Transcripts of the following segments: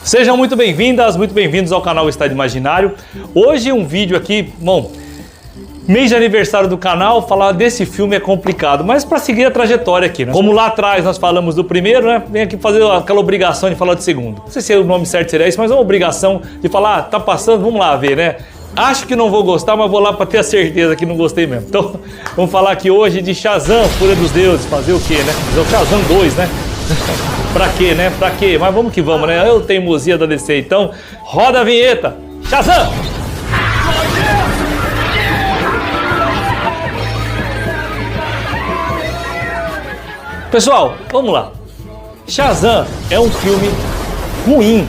Sejam muito bem-vindas, muito bem-vindos ao canal Estado Imaginário. Hoje um vídeo aqui, bom, mês de aniversário do canal, falar desse filme é complicado, mas para seguir a trajetória aqui, né? Como lá atrás nós falamos do primeiro, né? Vem aqui fazer aquela obrigação de falar do segundo. Não sei se o nome certo seria isso, mas é uma obrigação de falar, tá passando, vamos lá ver, né? Acho que não vou gostar, mas vou lá para ter a certeza que não gostei mesmo. Então, vamos falar aqui hoje de Shazam, Fúria dos Deuses, fazer o quê, né? Fazer o Shazam 2, né? Pra quê, né? Pra quê? Mas vamos que vamos, né? Eu teimosia da DC. Então, roda a vinheta. Shazam! Pessoal, vamos lá. Shazam é um filme ruim.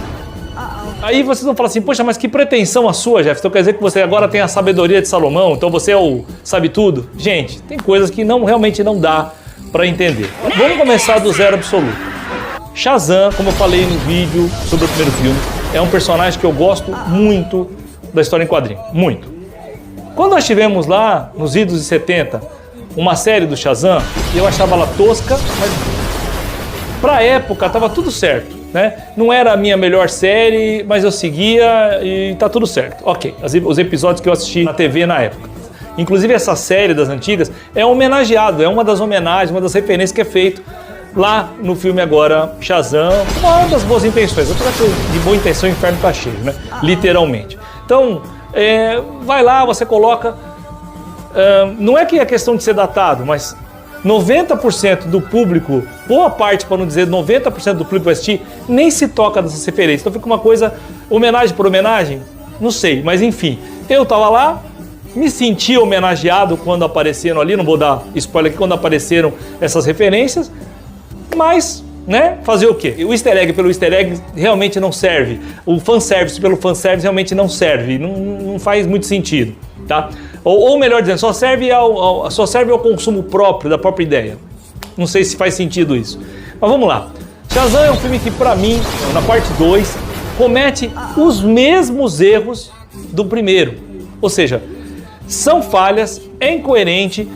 Aí vocês vão falar assim, poxa, mas que pretensão a sua, Jeff? Então quer dizer que você agora tem a sabedoria de Salomão, então você é o sabe tudo? Gente, tem coisas que realmente não dá pra entender. Vamos começar do zero absoluto. Shazam, como eu falei no vídeo sobre o primeiro filme, é um personagem que eu gosto muito da história em quadrinho, muito. Quando nós tivemos lá, nos idos de 70, uma série do Shazam, eu achava ela tosca, mas pra época tava tudo certo, né? Não era a minha melhor série, mas eu seguia e tá tudo certo. Ok, os episódios que eu assisti na TV na época. Inclusive essa série das antigas é homenageado, é uma das homenagens, uma das referências que é feito lá no filme agora, Shazam, uma das boas intenções. Apesar que de boa intenção o inferno tá cheio, né? Literalmente. Então, vai lá, você coloca... não é que é questão de ser datado, mas 90% do público, boa parte, para não dizer 90% do público vai assistir, nem se toca dessas referências. Então fica uma coisa, homenagem por homenagem, não sei, mas enfim. Eu tava lá, me senti homenageado quando apareceram ali, não vou dar spoiler aqui, quando apareceram essas referências, mas, né, fazer o quê? O easter egg pelo easter egg realmente não serve, o fanservice pelo fanservice realmente não serve, não faz muito sentido, tá? Ou melhor dizendo, só serve ao consumo próprio, da própria ideia. Não sei se faz sentido isso. Mas vamos lá. Shazam é um filme que, pra mim, na parte 2, comete os mesmos erros do primeiro. Ou seja, são falhas, é incoerente,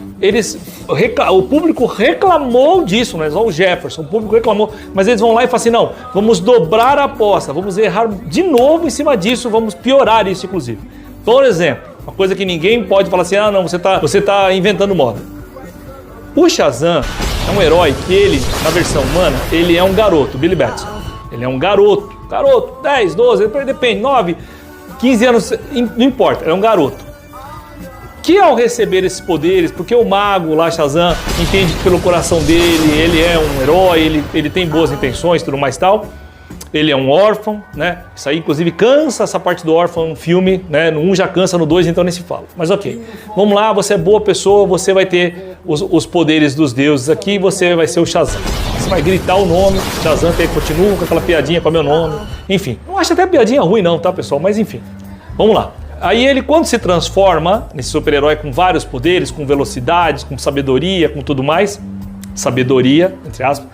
o público reclamou disso, não é só o Jefferson, o público reclamou, mas eles vão lá e falam assim, não, vamos dobrar a aposta, vamos errar de novo em cima disso, vamos piorar isso, inclusive. Por exemplo, uma coisa que ninguém pode falar assim, ah não, você tá inventando moda. O Shazam é um herói que ele, na versão humana, ele é um garoto, Billy Batson. Ele é um garoto, 10, 12, depende, 9, 15 anos, não importa, ele é um garoto. Que ao receber esses poderes, porque o mago lá, Shazam, entende que pelo coração dele, ele é um herói, ele tem boas intenções, tudo mais tal. Ele é um órfão, né? Isso aí, inclusive, cansa essa parte do órfão no filme, né? No 1 já cansa, no 2 então nem se fala. Mas ok, vamos lá, você é boa pessoa, você vai ter os poderes dos deuses aqui, você vai ser o Shazam. Você vai gritar o nome, Shazam continua com aquela piadinha com o meu nome. Enfim, não acho até piadinha ruim não, tá, pessoal? Mas enfim, vamos lá. Aí ele, quando se transforma nesse super-herói com vários poderes, com velocidades, com sabedoria, com tudo mais, sabedoria, entre aspas,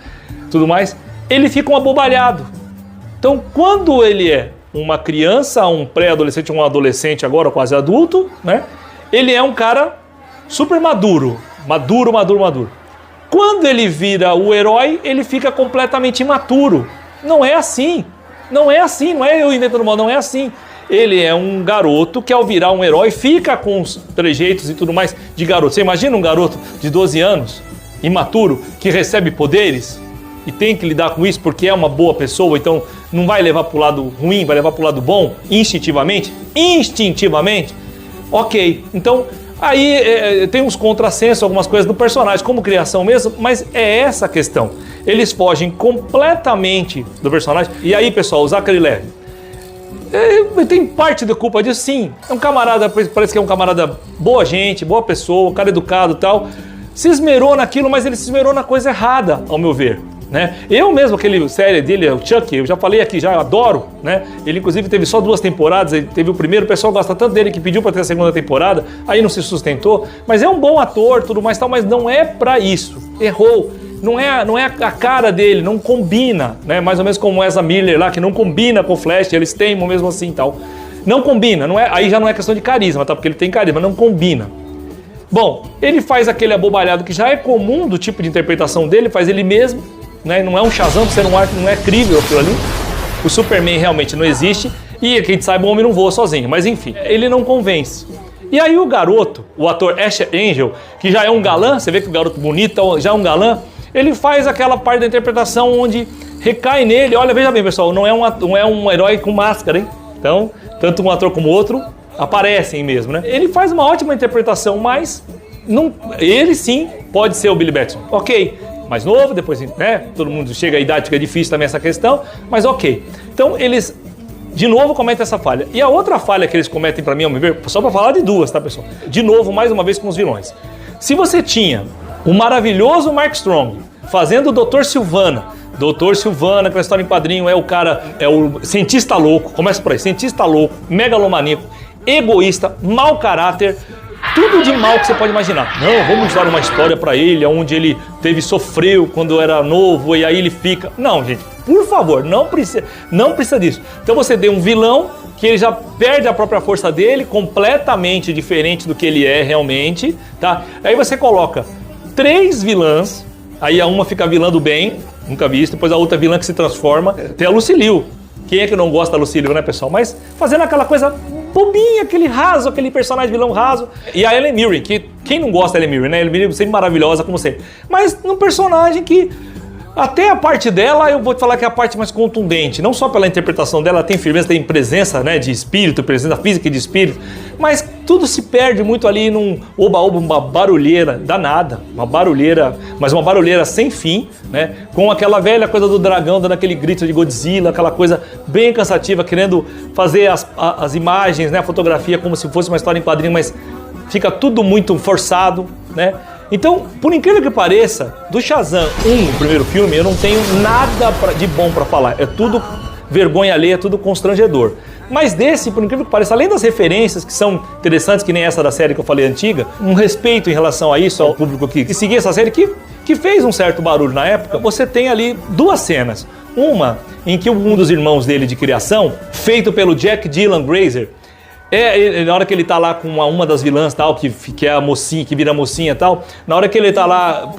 tudo mais, ele fica um abobalhado. Então, quando ele é uma criança, um pré-adolescente, um adolescente agora, quase adulto, né? Ele é um cara super maduro. Quando ele vira o herói, ele fica completamente imaturo. Não é assim, não é eu inventando mal, não é assim. Ele é um garoto que ao virar um herói fica com os trejeitos e tudo mais de garoto. Você imagina um garoto de 12 anos, imaturo, que recebe poderes e tem que lidar com isso porque é uma boa pessoa, então não vai levar para o lado ruim, vai levar para o lado bom, instintivamente? Ok, então aí tem uns contrassensos, algumas coisas do personagem, como criação mesmo, mas é essa a questão. Eles fogem completamente do personagem. E aí, pessoal, o Zachary Levi, tem parte da culpa disso, sim. É um camarada, parece que é um camarada boa gente, boa pessoa, um cara educado e tal. Se esmerou naquilo, mas ele se esmerou na coisa errada, ao meu ver, né? Eu mesmo, aquele série dele, o Chuck, eu já falei aqui, já adoro, né? Ele inclusive teve só 2 temporadas, ele teve o primeiro, o pessoal gosta tanto dele que pediu para ter a segunda temporada, aí não se sustentou, mas é um bom ator, tudo mais tal, mas não é para isso. Errou. Não é a cara dele, não combina, né? Mais ou menos como Ezra Miller lá, que não combina com o Flash, eles teimam mesmo assim e tal. Não combina, aí já não é questão de carisma, tá? Porque ele tem carisma, não combina. Bom, ele faz aquele abobalhado que já é comum do tipo de interpretação dele, faz ele mesmo, né? Não é um Shazam, você não é crível aquilo ali. o Superman realmente não existe e, que a gente saiba, o homem não voa sozinho. Mas enfim, ele não convence. E aí o garoto, o ator Ash Angel, que já é um galã, você vê que o garoto bonito já é um galã, ele faz aquela parte da interpretação onde recai nele. Olha, veja bem, pessoal, não é um herói com máscara, hein? Então, tanto um ator como o outro aparecem mesmo, né? Ele faz uma ótima interpretação, mas não, ele sim pode ser o Billy Batson. Ok, mais novo, depois, né? Todo mundo chega à idade, fica difícil também essa questão, mas ok. Então, eles, de novo, cometem essa falha. E a outra falha que eles cometem, pra mim, ao meu ver, só pra falar de duas, tá, pessoal? De novo, mais uma vez com os vilões. Se você tinha o maravilhoso Mark Strong fazendo o Dr. Sivana, aquela história em quadrinho, é o cara, é o cientista louco, começa por aí, cientista louco, megalomaníaco, egoísta, mau caráter, tudo de mal que você pode imaginar. Não, vamos dar uma história pra ele, onde ele sofreu quando era novo e aí ele fica... Não, gente, por favor, não precisa disso. Então você deu um vilão que ele já perde a própria força dele, completamente diferente do que ele é realmente, tá? Aí você coloca 3 vilãs, aí a uma fica vilã do bem, nunca vi isso, depois a outra vilã que se transforma. Tem a Lucy Liu. Quem é que não gosta da Lucy Liu, né, pessoal? Mas fazendo aquela coisa bobinha, aquele raso, aquele personagem vilão raso. E a Helen Mirren, que quem não gosta da Helen Mirren, né? Helen Mirren sempre maravilhosa, como sempre. Mas num personagem que até a parte dela, eu vou te falar que é a parte mais contundente. Não só pela interpretação dela, tem firmeza, tem presença, né, de espírito, presença física e de espírito. Mas tudo se perde muito ali num oba-oba, uma barulheira danada. Uma barulheira, mas uma barulheira sem fim, né? Com aquela velha coisa do dragão dando aquele grito de Godzilla, aquela coisa bem cansativa, querendo fazer as imagens, né, a fotografia como se fosse uma história em quadrinho, mas fica tudo muito forçado, né? Então, por incrível que pareça, do Shazam 1, o primeiro filme, eu não tenho nada de bom pra falar. É tudo vergonha alheia, é tudo constrangedor. Mas desse, por incrível que pareça, além das referências que são interessantes, que nem essa da série que eu falei antiga, um respeito em relação a isso, ao público que seguia essa série, que fez um certo barulho na época, você tem ali 2 cenas. Uma em que um dos irmãos dele de criação, feito pelo Jack Dylan Grazer, na hora que ele tá lá com uma das vilãs tal, que é a mocinha, que vira mocinha tal, na hora que ele tá lá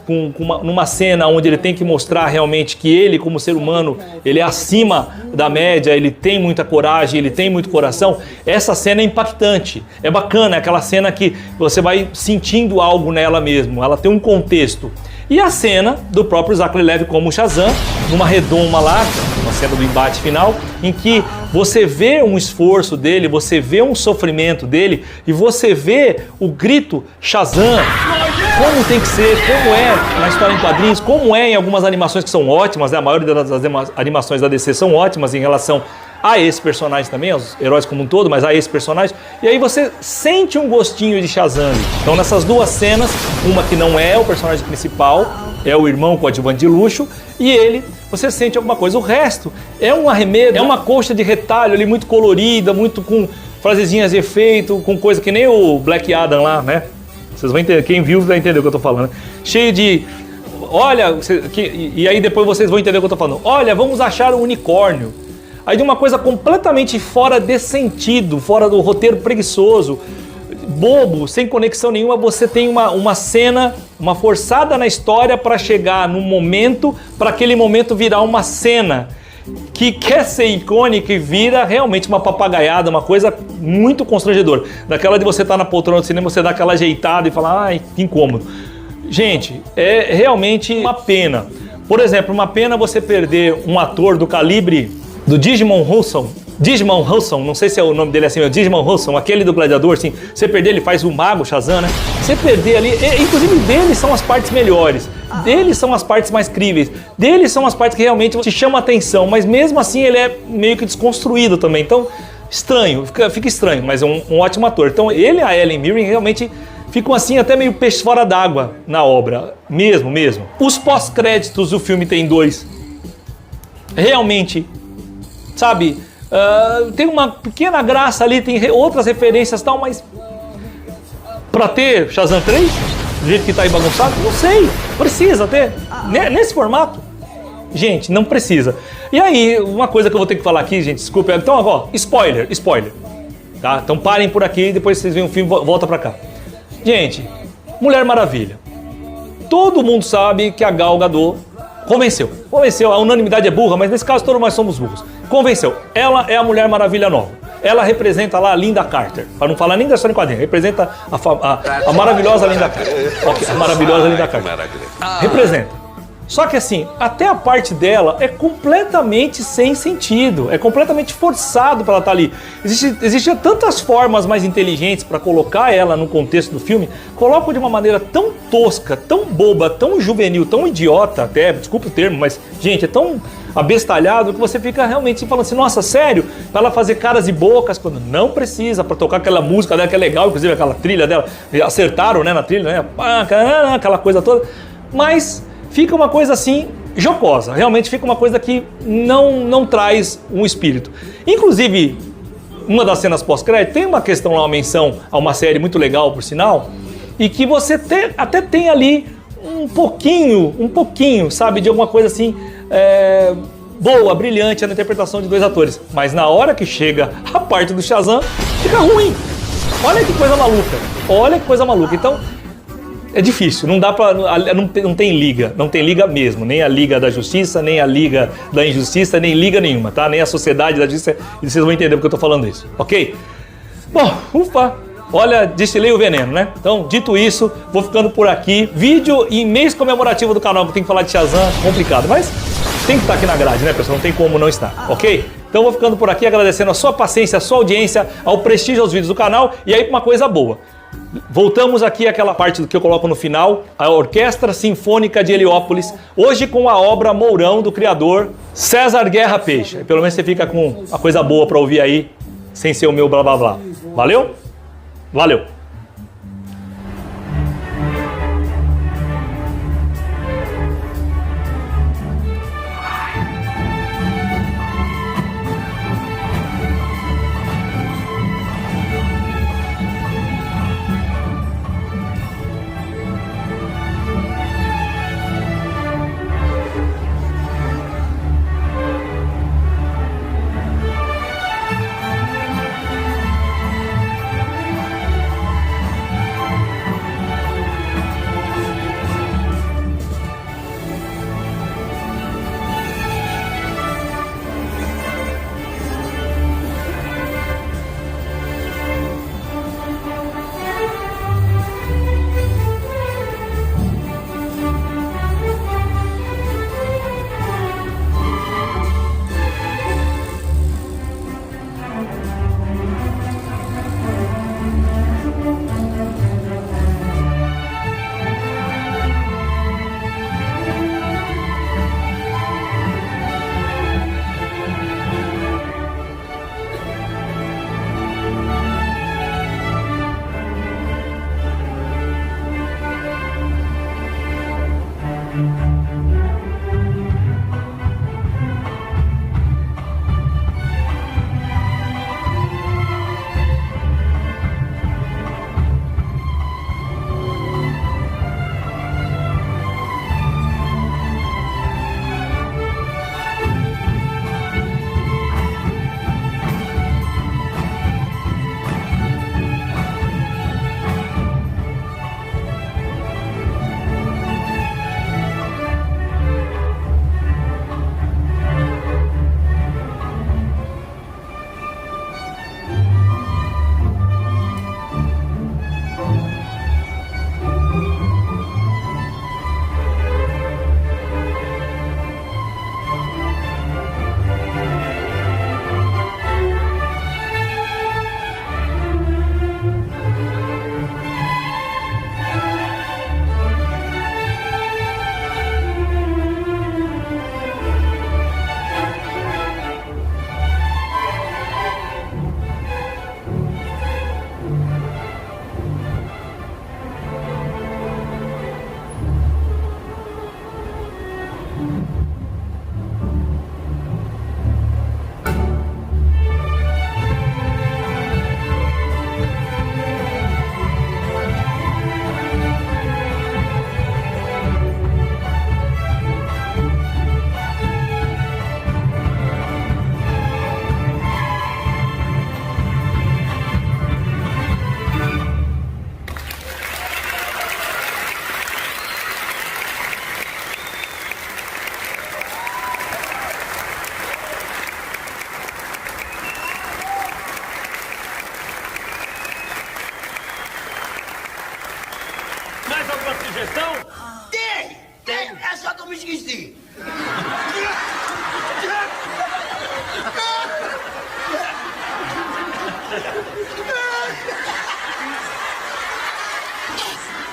numa cena onde ele tem que mostrar realmente que ele, como ser humano, ele é acima da média, ele tem muita coragem, ele tem muito coração, essa cena é impactante, é bacana, é aquela cena que você vai sentindo algo nela mesmo, ela tem um contexto. E a cena do próprio Zachary Levi como Shazam, numa redoma lá, uma cena do embate final, em que você vê um esforço dele, você vê um sofrimento dele e você vê o grito Shazam, como tem que ser, como é na história em quadrinhos, como é em algumas animações que são ótimas, né? A maioria das animações da DC são ótimas em relação a esse personagem também, aos heróis como um todo, mas a esse personagem, e aí você sente um gostinho de Shazam. Então nessas 2 cenas, uma que não é o personagem principal, é o irmão coadjuvante de luxo, e ele, você sente alguma coisa. O resto é um arremedo, é uma coxa de retalho ali muito colorida, muito com frasezinhas de efeito, com coisa que nem o Black Adam lá, né? Vocês vão entender, quem viu vai entender o que eu tô falando. Cheio de... Olha, e aí depois vocês vão entender o que eu tô falando. Olha, vamos achar um unicórnio. Aí de uma coisa completamente fora de sentido, fora do roteiro preguiçoso, bobo, sem conexão nenhuma, você tem uma cena, uma forçada na história para chegar num momento, para aquele momento virar uma cena que quer ser icônica e vira realmente uma papagaiada, uma coisa muito constrangedora. Daquela de você estar na poltrona do cinema, você dá aquela ajeitada e falar, ai, que incômodo. Gente, é realmente uma pena. Por exemplo, uma pena você perder um ator do calibre do Digimon Husson, não sei se é o nome dele assim, é o Digimon Husson, aquele do Gladiador, assim, você perder, ele faz o mago Shazam, né? Você perder ali, inclusive deles são as partes melhores, deles são as partes mais críveis, deles são as partes que realmente te chamam a atenção, mas mesmo assim ele é meio que desconstruído também, então estranho, fica estranho, mas é um ótimo ator. Então ele e a Helen Mirren realmente ficam assim até meio peixe fora d'água na obra, mesmo. Os pós-créditos do filme tem 2, realmente... Sabe, tem uma pequena graça ali, tem outras referências e tal, mas pra ter Shazam 3, do jeito que tá aí bagunçado, não sei, precisa ter, nesse formato? Gente, não precisa. E aí, uma coisa que eu vou ter que falar aqui, gente, desculpa, então, ó, spoiler, tá? Então parem por aqui, depois vocês veem o filme, volta pra cá. Gente, Mulher Maravilha. Todo mundo sabe que a Gal Gadot Convenceu, a unanimidade é burra, mas nesse caso todos nós somos burros. Convenceu, ela é a Mulher Maravilha nova. Ela representa lá a Linda Carter, para não falar nem da história em quadrinho, representa a maravilhosa Linda Carter. Okay, a maravilhosa Linda Carter. Representa. Só que assim, até a parte dela é completamente sem sentido, é completamente forçado para ela estar ali. Existiam tantas formas mais inteligentes para colocar ela no contexto do filme, colocam de uma maneira tão tosca, tão boba, tão juvenil, tão idiota até, desculpa o termo, mas gente, é tão abestalhado que você fica realmente falando assim, nossa, sério? Para ela fazer caras e bocas quando não precisa, para tocar aquela música dela que é legal, inclusive aquela trilha dela, acertaram, né, na trilha, né, aquela coisa toda, mas fica uma coisa assim, jocosa. Realmente fica uma coisa que não traz um espírito. Inclusive, uma das cenas pós-crédito tem uma questão lá, uma menção a uma série muito legal, por sinal, e que você até tem ali um pouquinho, sabe, de alguma coisa assim, boa, brilhante na interpretação de dois atores. Mas na hora que chega a parte do Shazam, fica ruim. Olha que coisa maluca. Então, é difícil, não dá pra. Não tem liga mesmo, nem a Liga da Justiça, nem a Liga da Injustiça, nem liga nenhuma, tá? Nem a Sociedade da Justiça, e vocês vão entender porque eu tô falando isso, ok? Bom, ufa! Olha, destilei o veneno, né? Então, dito isso, vou ficando por aqui. Vídeo em mês comemorativo do canal, que tem que falar de Shazam, complicado, mas tem que estar aqui na grade, né, pessoal? Não tem como não estar, ok? Então vou ficando por aqui, agradecendo a sua paciência, a sua audiência, ao prestígio aos vídeos do canal, e aí uma coisa boa. Voltamos aqui àquela parte do que eu coloco no final, a Orquestra Sinfônica de Heliópolis, hoje com a obra Mourão do criador César Guerra Peixe. Pelo menos você fica com a coisa boa para ouvir aí, sem ser o meu blá blá blá. Valeu? Valeu! esqueci.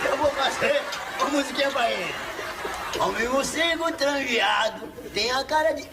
Eu vou fazer uma musiquinha pra ele. Homem, você é tranviado, tem a cara de...